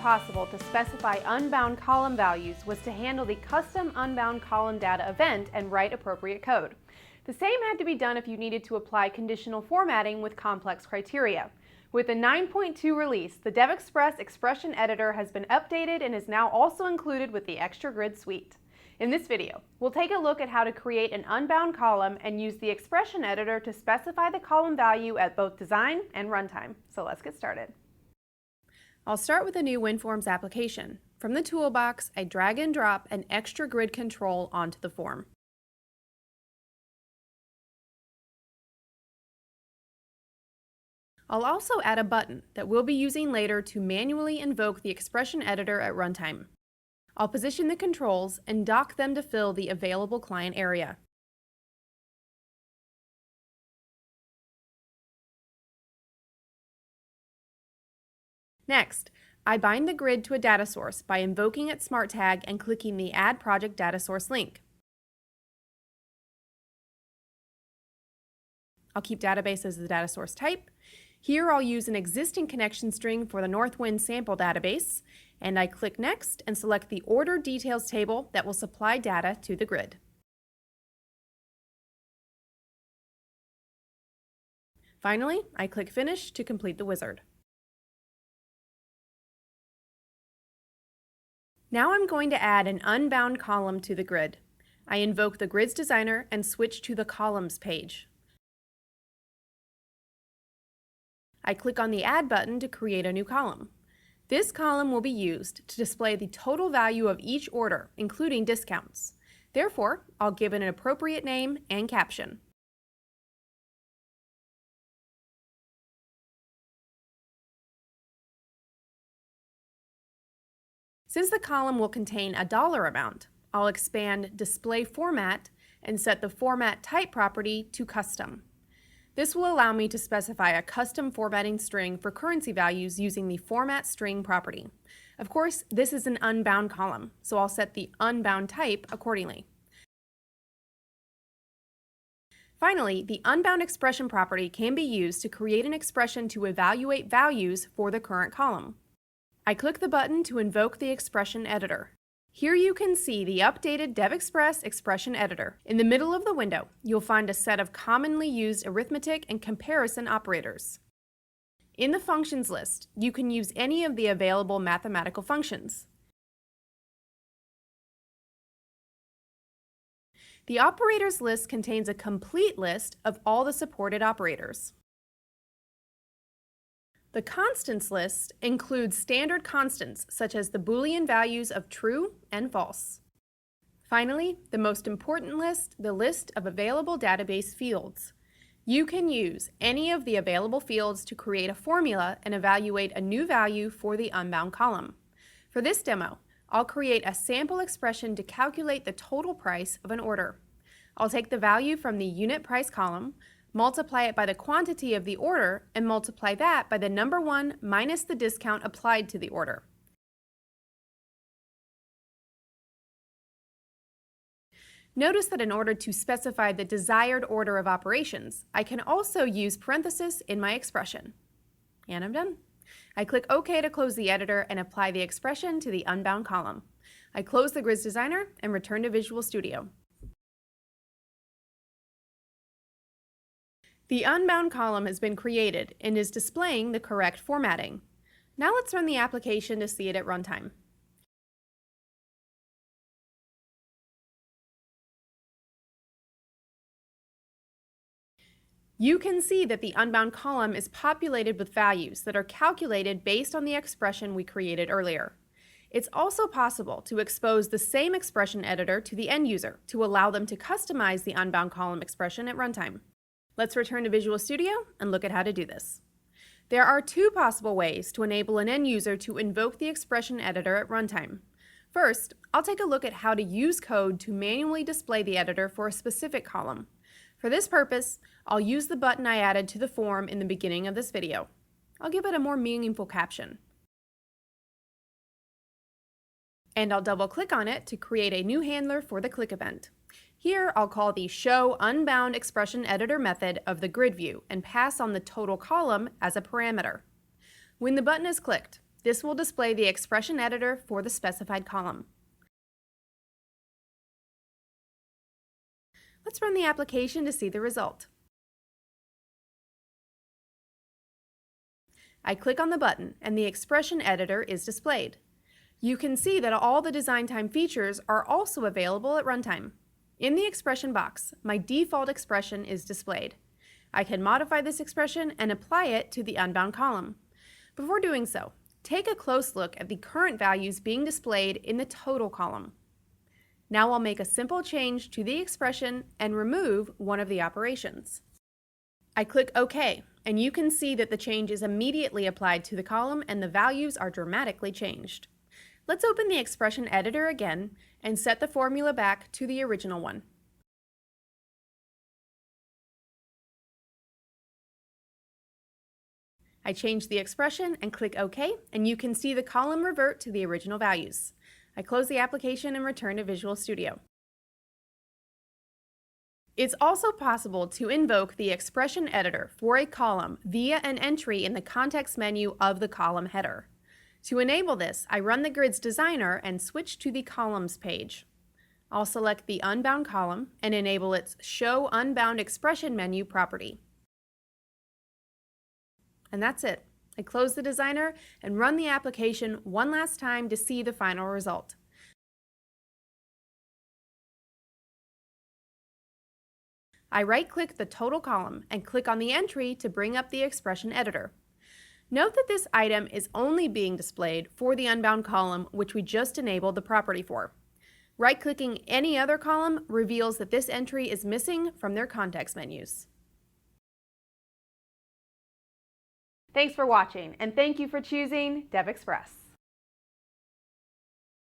possible to specify unbound column values was to handle the custom unbound column data event and write appropriate code. The same had to be done if you needed to apply conditional formatting with complex criteria. With the 9.2 release, the DevExpress Expression Editor has been updated and is now also included with the XtraGrid suite. In this video, we'll take a look at how to create an unbound column and use the Expression Editor to specify the column value at both design and runtime. So let's get started. I'll start with a new WinForms application. From the toolbox, I drag and drop an XtraGrid control onto the form. I'll also add a button that we'll be using later to manually invoke the Expression Editor at runtime. I'll position the controls and dock them to fill the available client area. Next, I bind the grid to a data source by invoking its smart tag and clicking the Add Project Data Source link. I'll keep database as the data source type. Here I'll use an existing connection string for the Northwind sample database, and I click Next and select the Order Details table that will supply data to the grid. Finally, I click Finish to complete the wizard. Now I'm going to add an unbound column to the grid. I invoke the Grids Designer and switch to the Columns page. I click on the Add button to create a new column. This column will be used to display the total value of each order, including discounts. Therefore, I'll give it an appropriate name and caption. Since the column will contain a dollar amount, I'll expand Display Format and set the Format Type property to Custom. This will allow me to specify a custom formatting string for currency values using the Format String property. Of course, this is an unbound column, so I'll set the unbound type accordingly. Finally, the unbound expression property can be used to create an expression to evaluate values for the current column. I click the button to invoke the Expression Editor. Here you can see the updated DevExpress Expression Editor. In the middle of the window, you'll find a set of commonly used arithmetic and comparison operators. In the functions list, you can use any of the available mathematical functions. The operators list contains a complete list of all the supported operators. The constants list includes standard constants such as the Boolean values of true and false. Finally, the most important list, the list of available database fields. You can use any of the available fields to create a formula and evaluate a new value for the unbound column. For this demo, I'll create a sample expression to calculate the total price of an order. I'll take the value from the unit price column, multiply it by the quantity of the order, and multiply that by the number 1 minus the discount applied to the order. Notice that in order to specify the desired order of operations, I can also use parentheses in my expression. And I'm done. I click OK to close the editor and apply the expression to the unbound column. I close the Grids Designer and return to Visual Studio. The unbound column has been created and is displaying the correct formatting. Now let's run the application to see it at runtime. You can see that the unbound column is populated with values that are calculated based on the expression we created earlier. It's also possible to expose the same expression editor to the end user to allow them to customize the unbound column expression at runtime. Let's return to Visual Studio and look at how to do this. There are two possible ways to enable an end user to invoke the Expression Editor at runtime. First, I'll take a look at how to use code to manually display the editor for a specific column. For this purpose, I'll use the button I added to the form in the beginning of this video. I'll give it a more meaningful caption. And I'll double-click on it to create a new handler for the click event. Here, I'll call the Show Unbound Expression Editor method of the grid view and pass on the total column as a parameter. When the button is clicked, This will display the expression editor for the specified column. Let's run the application to see the result. I click on the button and the expression editor is displayed. You can see that all the design time features are also available at runtime. In the expression box, my default expression is displayed. I can modify this expression and apply it to the unbound column. Before doing so, take a close look at the current values being displayed in the total column. Now I'll make a simple change to the expression and remove one of the operations. I click OK, and you can see that the change is immediately applied to the column and the values are dramatically changed. Let's open the expression editor again and set the formula back to the original one. I change the expression and click OK, and you can see the column revert to the original values. I close the application and return to Visual Studio. It's also possible to invoke the expression editor for a column via an entry in the context menu of the column header. To enable this, I run the Grids Designer and switch to the Columns page. I'll select the Unbound column and enable its Show Unbound Expression menu property. And that's it. I close the designer and run the application one last time to see the final result. I right-click the total column and click on the entry to bring up the expression editor. Note that this item is only being displayed for the unbound column, which we just enabled the property for. Right-clicking any other column reveals that this entry is missing from their context menus. Thanks for watching, and thank you for choosing DevExpress.